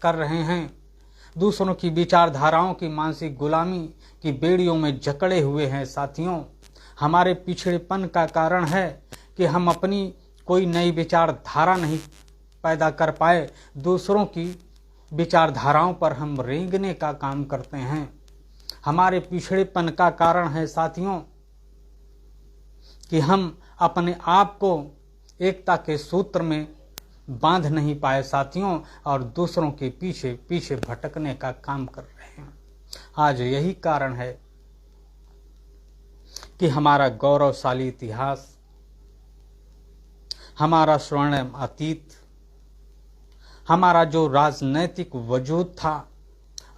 कर रहे हैं, दूसरों की विचारधाराओं की मानसिक गुलामी की बेड़ियों में जकड़े हुए हैं। साथियों, हमारे पिछड़ेपन का कारण है कि हम अपनी कोई नई विचारधारा नहीं पैदा कर पाए। दूसरों की विचारधाराओं पर हम रेंगने का काम करते हैं। हमारे पिछड़ेपन का कारण है साथियों कि हम अपने आप को एकता के सूत्र में बांध नहीं पाए साथियों, और दूसरों के पीछे पीछे भटकने का काम कर रहे हैं। आज यही कारण है कि हमारा गौरवशाली इतिहास, हमारा स्वर्णिम अतीत, हमारा जो राजनैतिक वजूद था,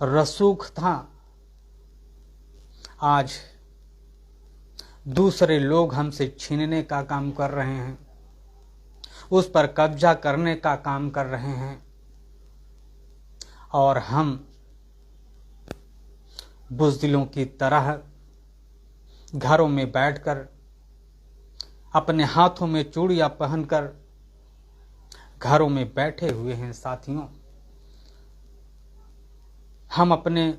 रसूख था, आज दूसरे लोग हमसे छीनने का काम कर रहे हैं, उस पर कब्जा करने का काम कर रहे हैं, और हम बुज़दिलों की तरह घरों में बैठकर अपने हाथों में चूड़ियां पहनकर घरों में बैठे हुए हैं। साथियों, हम अपने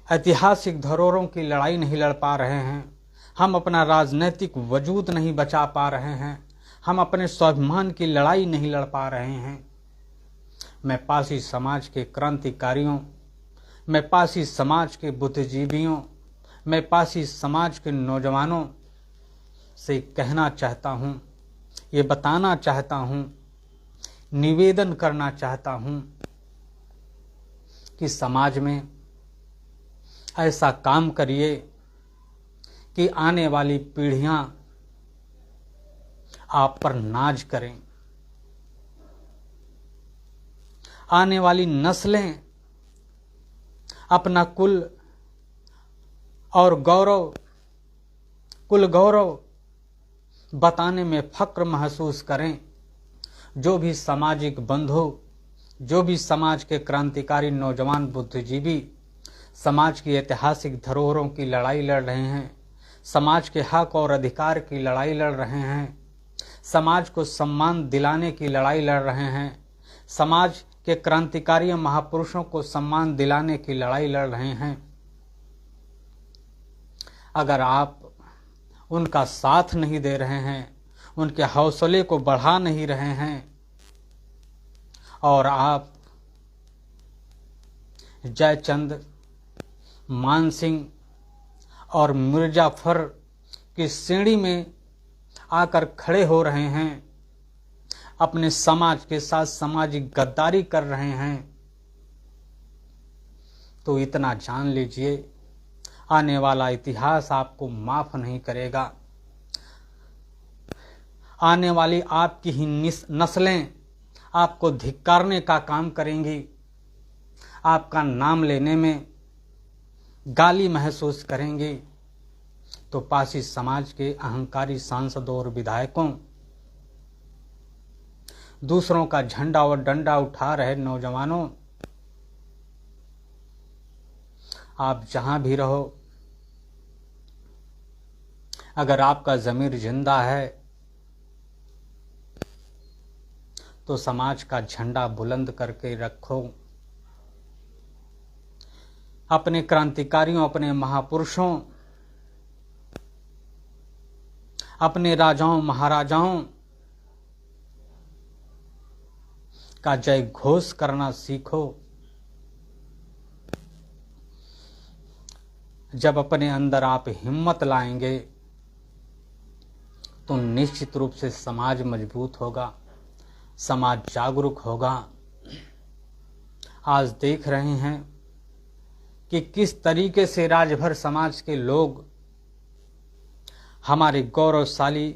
ऐतिहासिक धरोहरों की लड़ाई नहीं लड़ पा रहे हैं, हम अपना राजनीतिक वजूद नहीं बचा पा रहे हैं, हम अपने स्वाभिमान की लड़ाई नहीं लड़ पा रहे हैं। मैं पासी समाज के क्रांतिकारियों, मैं पासी समाज के बुद्धिजीवियों, मैं पासी समाज के नौजवानों से कहना चाहता हूँ, ये बताना चाहता हूँ, निवेदन करना चाहता हूँ कि समाज में ऐसा काम करिए कि आने वाली पीढ़ियां आप पर नाज करें, आने वाली नस्लें अपना कुल और गौरव, कुल गौरव बताने में फक्र महसूस करें। जो भी सामाजिक बंधु, जो भी समाज के क्रांतिकारी नौजवान बुद्धिजीवी समाज की ऐतिहासिक धरोहरों की लड़ाई लड़ रहे हैं, समाज के हक और अधिकार की लड़ाई लड़ रहे हैं, समाज को सम्मान दिलाने की लड़ाई लड़ रहे हैं, समाज के क्रांतिकारी महापुरुषों को सम्मान दिलाने की लड़ाई लड़ रहे हैं, अगर आप उनका साथ नहीं दे रहे हैं, उनके हौसले को बढ़ा नहीं रहे हैं, और आप जयचंद, मानसिंह और मिर्जाफर की श्रेणी में आकर खड़े हो रहे हैं, अपने समाज के साथ सामाजिक गद्दारी कर रहे हैं, तो इतना जान लीजिए, आने वाला इतिहास आपको माफ नहीं करेगा। आने वाली आपकी ही नस्लें आपको धिक्कारने का काम करेंगी, आपका नाम लेने में गाली महसूस करेंगी। तो पासी समाज के अहंकारी सांसदों और विधायकों, दूसरों का झंडा और डंडा उठा रहे नौजवानों, आप जहां भी रहो, अगर आपका ज़मीर जिंदा है तो समाज का झंडा बुलंद करके रखो। अपने क्रांतिकारियों, अपने महापुरुषों, अपने राजाओं महाराजाओं का जय घोष करना सीखो। जब अपने अंदर आप हिम्मत लाएंगे तो निश्चित रूप से समाज मजबूत होगा, समाज जागरूक होगा। आज देख रहे हैं कि किस तरीके से राजभर समाज के लोग हमारे गौरवशाली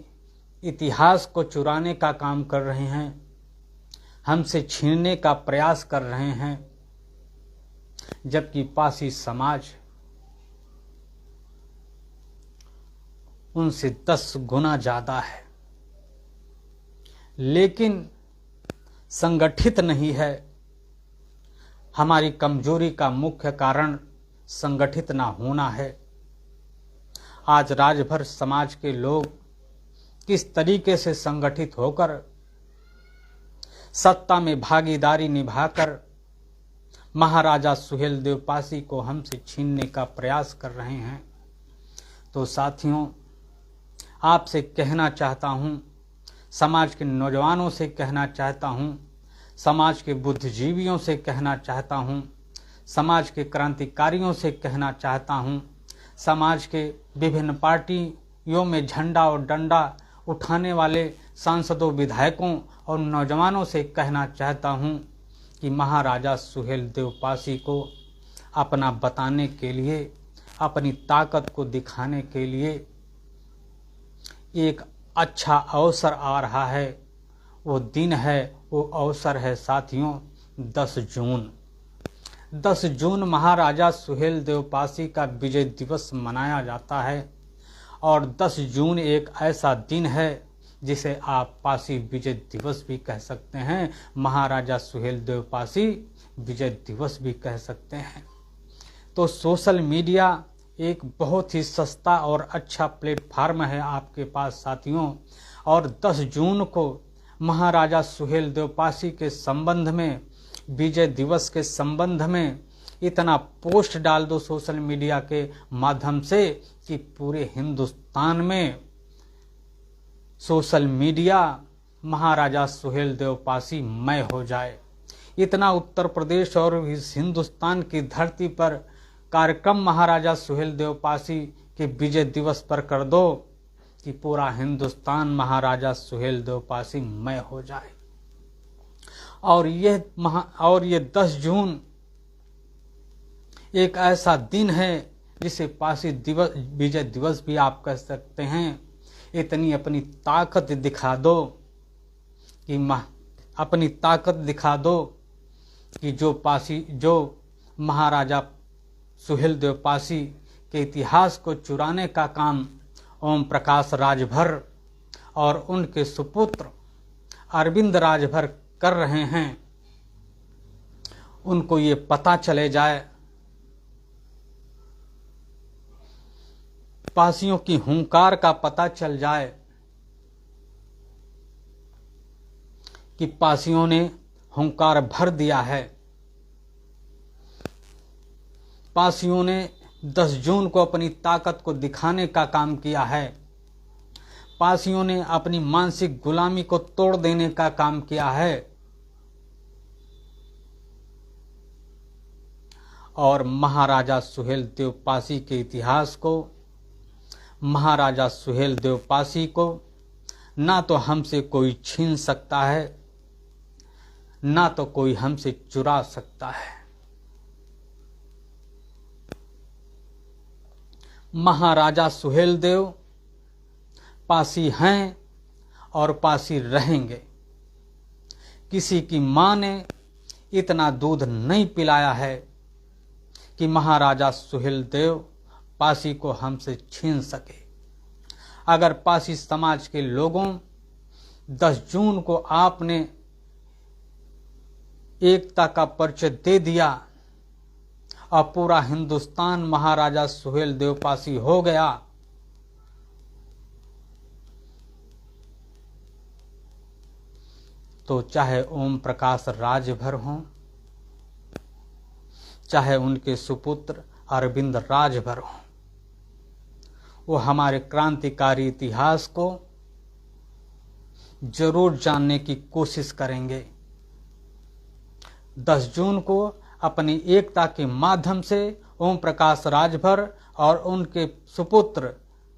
इतिहास को चुराने का काम कर रहे हैं, हमसे छीनने का प्रयास कर रहे हैं, जबकि पासी समाज उनसे 10 गुना ज्यादा है, लेकिन संगठित नहीं है। हमारी कमजोरी का मुख्य कारण संगठित ना होना है। आज राजभर समाज के लोग किस तरीके से संगठित होकर सत्ता में भागीदारी निभाकर महाराजा सुहेलदेव पासी को हमसे छीनने का प्रयास कर रहे हैं। तो साथियों, आपसे कहना चाहता हूँ, समाज के नौजवानों से कहना चाहता हूँ, समाज के बुद्धिजीवियों से कहना चाहता हूँ, समाज के क्रांतिकारियों से कहना चाहता हूँ, समाज के विभिन्न पार्टियों में झंडा और डंडा उठाने वाले सांसदों, विधायकों और नौजवानों से कहना चाहता हूँ कि महाराजा सुहेलदेव पासी को अपना बताने के लिए, अपनी ताकत को दिखाने के लिए एक अच्छा अवसर आ रहा है। वो दिन है, वो अवसर है साथियों 10 जून। 10 जून महाराजा सुहेलदेव पासी का विजय दिवस मनाया जाता है और 10 जून एक ऐसा दिन है जिसे आप पासी विजय दिवस भी कह सकते हैं, महाराजा सुहेलदेव पासी विजय दिवस भी कह सकते हैं। तो सोशल मीडिया एक बहुत ही सस्ता और अच्छा प्लेटफार्म है आपके पास साथियों, और 10 जून को महाराजा सुहेलदेव पासी के संबंध में, विजय दिवस के संबंध में इतना पोस्ट डाल दो सोशल मीडिया के माध्यम से कि पूरे हिंदुस्तान में सोशल मीडिया महाराजा सुहेलदेव पासी मय हो जाए। इतना उत्तर प्रदेश और इस हिंदुस्तान की धरती पर कार्यक्रम महाराजा सुहेलदेव पासी के विजय दिवस पर कर दो कि पूरा हिंदुस्तान महाराजा सुहेलदेव पासी मय हो जाए। और ये 10 जून एक ऐसा दिन है जिसे पासी दिवस, विजय दिवस भी आप कह सकते हैं। इतनी अपनी ताकत दिखा दो कि अपनी ताकत दिखा दो कि जो महाराजा सुहेलदेव पासी के इतिहास को चुराने का काम ओम प्रकाश राजभर और उनके सुपुत्र अरविंद राजभर कर रहे हैं, उनको ये पता चले जाए, पासियों की हुंकार का पता चल जाए कि पासियों ने हुंकार भर दिया है। पासियों ने 10 जून को अपनी ताकत को दिखाने का काम किया है। पासियों ने अपनी मानसिक गुलामी को तोड़ देने का काम किया है और महाराजा सुहेलदेव पासी के इतिहास को, महाराजा सुहेलदेव पासी को ना तो हमसे कोई छीन सकता है, ना तो कोई हमसे चुरा सकता है। महाराजा सुहेलदेव पासी हैं और पासी रहेंगे। किसी की मां ने इतना दूध नहीं पिलाया है कि महाराजा सुहेलदेव पासी को हमसे छीन सके। अगर पासी समाज के लोगों 10 जून को आपने एकता का परिचय दे दिया और पूरा हिंदुस्तान महाराजा सुहेलदेव पासी हो गया, तो चाहे ओम प्रकाश राजभर हों, चाहे उनके सुपुत्र अरविंद राजभर हों, वो हमारे क्रांतिकारी इतिहास को जरूर जानने की कोशिश करेंगे। 10 जून को अपनी एकता के माध्यम से ओम प्रकाश राजभर और उनके सुपुत्र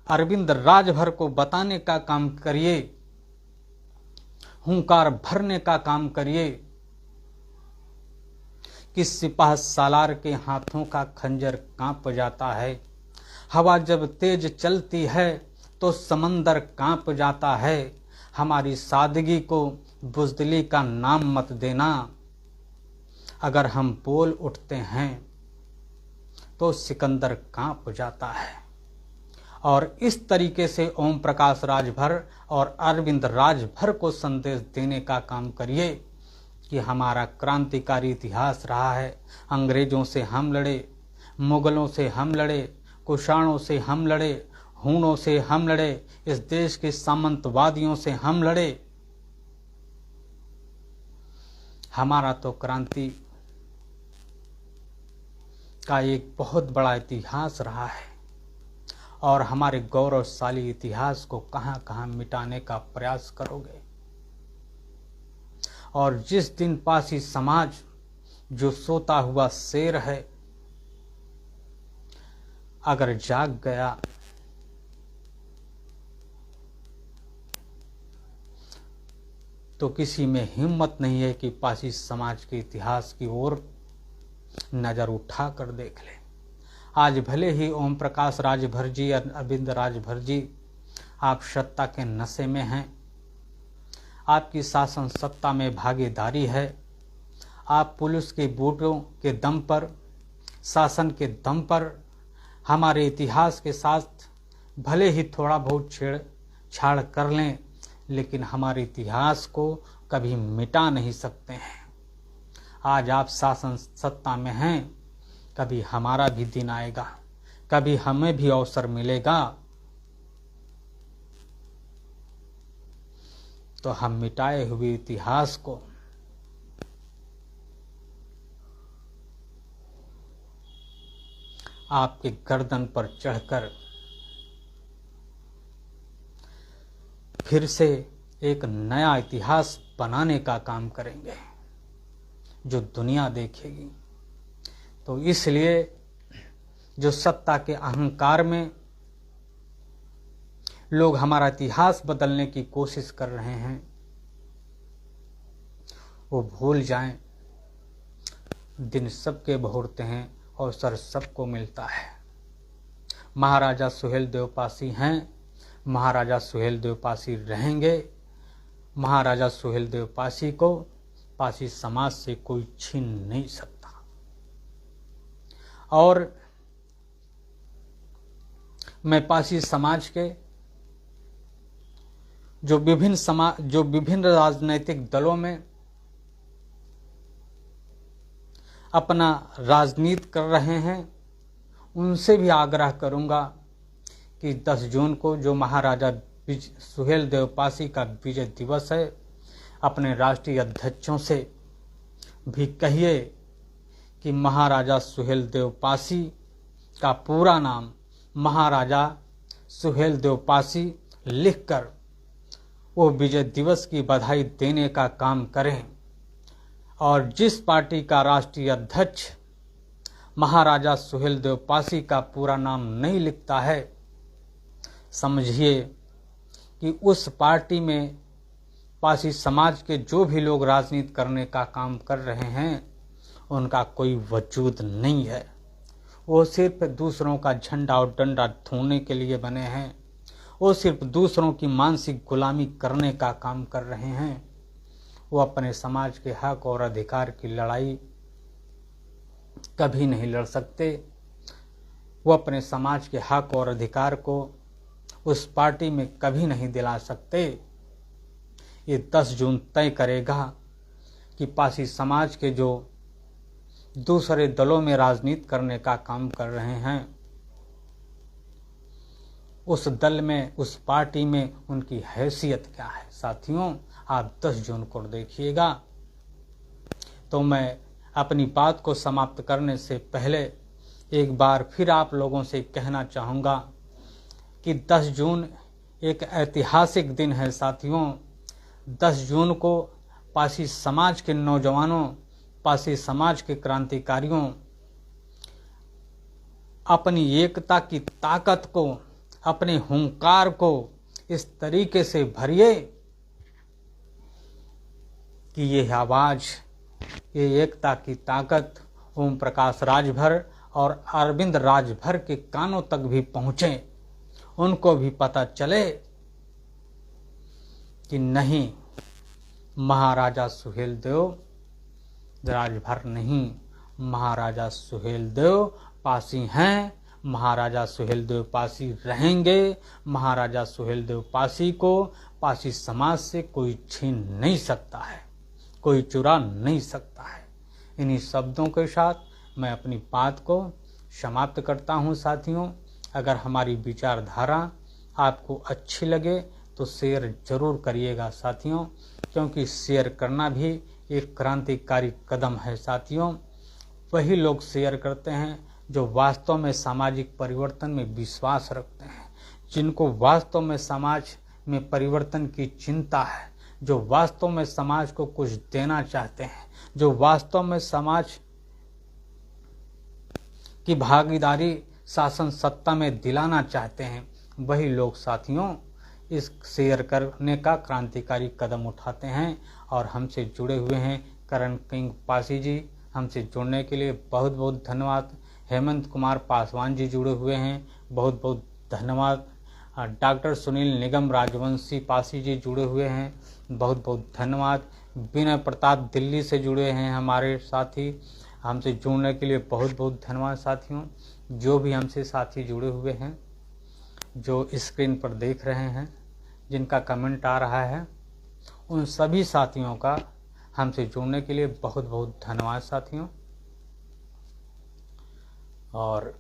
अरविंद राजभर को बताने का काम करिए, हुंकार भरने का काम करिए कि सिपाह सालार के हाथों का खंजर कांप जाता है। हवा जब तेज चलती है तो समंदर कांप जाता है। हमारी सादगी को बुज़दिली का नाम मत देना। अगर हम बोल उठते हैं तो सिकंदर कांप जाता है। और इस तरीके से ओम प्रकाश राजभर और अरविंद राजभर को संदेश देने का काम करिए कि हमारा क्रांतिकारी इतिहास रहा है। अंग्रेजों से हम लड़े, मुगलों से हम लड़े, कुषाणों से हम लड़े, हूणों से हम लड़े, इस देश के सामंतवादियों से हम लड़े हमारा तो क्रांति का एक बहुत बड़ा इतिहास रहा है और हमारे गौरवशाली इतिहास को कहां कहां मिटाने का प्रयास करोगे। और जिस दिन पासी समाज जो सोता हुआ शेर है अगर जाग गया तो किसी में हिम्मत नहीं है कि पासी समाज के इतिहास की ओर नजर उठा कर देख ले। आज भले ही ओम प्रकाश राजभर जी, अरविंद राजभर जी आप सत्ता के नशे में हैं, आपकी शासन सत्ता में भागीदारी है, आप पुलिस के बूटों के दम पर, शासन के दम पर हमारे इतिहास के साथ भले ही थोड़ा बहुत छेड़छाड़ कर लें, लेकिन हमारे इतिहास को कभी मिटा नहीं सकते हैं। आज आप शासन सत्ता में हैं, कभी हमारा भी दिन आएगा, कभी हमें भी अवसर मिलेगा तो हम मिटाए हुए इतिहास को आपके गर्दन पर चढ़कर फिर से एक नया इतिहास बनाने का काम करेंगे जो दुनिया देखेगी। तो इसलिए जो सत्ता के अहंकार में लोग हमारा इतिहास बदलने की कोशिश कर रहे हैं वो भूल जाएं, दिन सबके बहुरते हैं और सर सबको मिलता है। महाराजा सुहेलदेव पासी हैं, महाराजा सुहेलदेव पासी रहेंगे। महाराजा सुहेलदेव पासी को पासी समाज से कोई छीन नहीं सकता। और मैं पासी समाज के जो विभिन्न राजनैतिक दलों में अपना राजनीति कर रहे हैं उनसे भी आग्रह करूंगा कि 10 जून को जो महाराजा सुहेलदेव पासी का विजय दिवस है, अपने राष्ट्रीय अध्यक्षों से भी कहिए कि महाराजा सुहेलदेव पासी का पूरा नाम महाराजा सुहेलदेव पासी लिखकर वो विजय दिवस की बधाई देने का काम करें। और जिस पार्टी का राष्ट्रीय अध्यक्ष महाराजा सुहेलदेव पासी का पूरा नाम नहीं लिखता है, समझिए कि उस पार्टी में पासी समाज के जो भी लोग राजनीति करने का काम कर रहे हैं उनका कोई वजूद नहीं है। वो सिर्फ दूसरों का झंडा और डंडा ढोने के लिए बने हैं, वो सिर्फ दूसरों की मानसिक गुलामी करने का काम कर रहे हैं। वो अपने समाज के हक और अधिकार की लड़ाई कभी नहीं लड़ सकते। वो अपने समाज के हक और अधिकार को उस पार्टी में कभी नहीं दिला सकते। ये 10 जून तय करेगा कि पासी समाज के जो दूसरे दलों में राजनीति करने का काम कर रहे हैं उस दल में, उस पार्टी में उनकी हैसियत क्या है। साथियों, आप 10 जून को देखिएगा। तो मैं अपनी बात को समाप्त करने से पहले एक बार फिर आप लोगों से कहना चाहूँगा कि 10 जून एक ऐतिहासिक दिन है। साथियों, 10 जून को पासी समाज के नौजवानों, पासी समाज के क्रांतिकारियों अपनी एकता की ताकत को, अपने हुंकार को इस तरीके से भरिए कि ये आवाज, ये एकता की ताकत ओम प्रकाश राजभर और अरविंद राजभर के कानों तक भी पहुंचे, उनको भी पता चले कि नहीं, महाराजा सुहेलदेव राजभर नहीं, महाराजा सुहेलदेव पासी हैं, महाराजा सुहेलदेव पासी रहेंगे। महाराजा सुहेलदेव पासी को पासी समाज से कोई छीन नहीं सकता है, कोई चुरा नहीं सकता है। इन्हीं शब्दों के साथ मैं अपनी बात को समाप्त करता हूं। साथियों, अगर हमारी विचारधारा आपको अच्छी लगे तो शेयर जरूर करिएगा साथियों, क्योंकि शेयर करना भी एक क्रांतिकारी कदम है साथियों। वही लोग शेयर करते हैं जो वास्तव में सामाजिक परिवर्तन में विश्वास रखते हैं, जिनको वास्तव में समाज में परिवर्तन की चिंता है, जो वास्तव में समाज को कुछ देना चाहते हैं, जो वास्तव में समाज की भागीदारी शासन सत्ता में दिलाना चाहते हैं। वही लोग साथियों इस शेयर करने का क्रांतिकारी कदम उठाते हैं और हमसे जुड़े हुए हैं। करण किंग पासी जी, हमसे जुड़ने के लिए बहुत बहुत धन्यवाद। हेमंत कुमार पासवान जी जुड़े हुए हैं, बहुत बहुत धन्यवाद। डॉक्टर सुनील निगम राजवंशी पासी जी जुड़े हुए हैं, बहुत बहुत धन्यवाद। विनय प्रताप दिल्ली से जुड़े हैं हमारे साथी, हमसे जुड़ने के लिए बहुत बहुत धन्यवाद साथियों। जो भी हमसे साथी जुड़े हुए हैं, जो स्क्रीन पर देख रहे हैं, जिनका कमेंट आ रहा है, उन सभी साथियों का हमसे जुड़ने के लिए बहुत बहुत धन्यवाद साथियों। और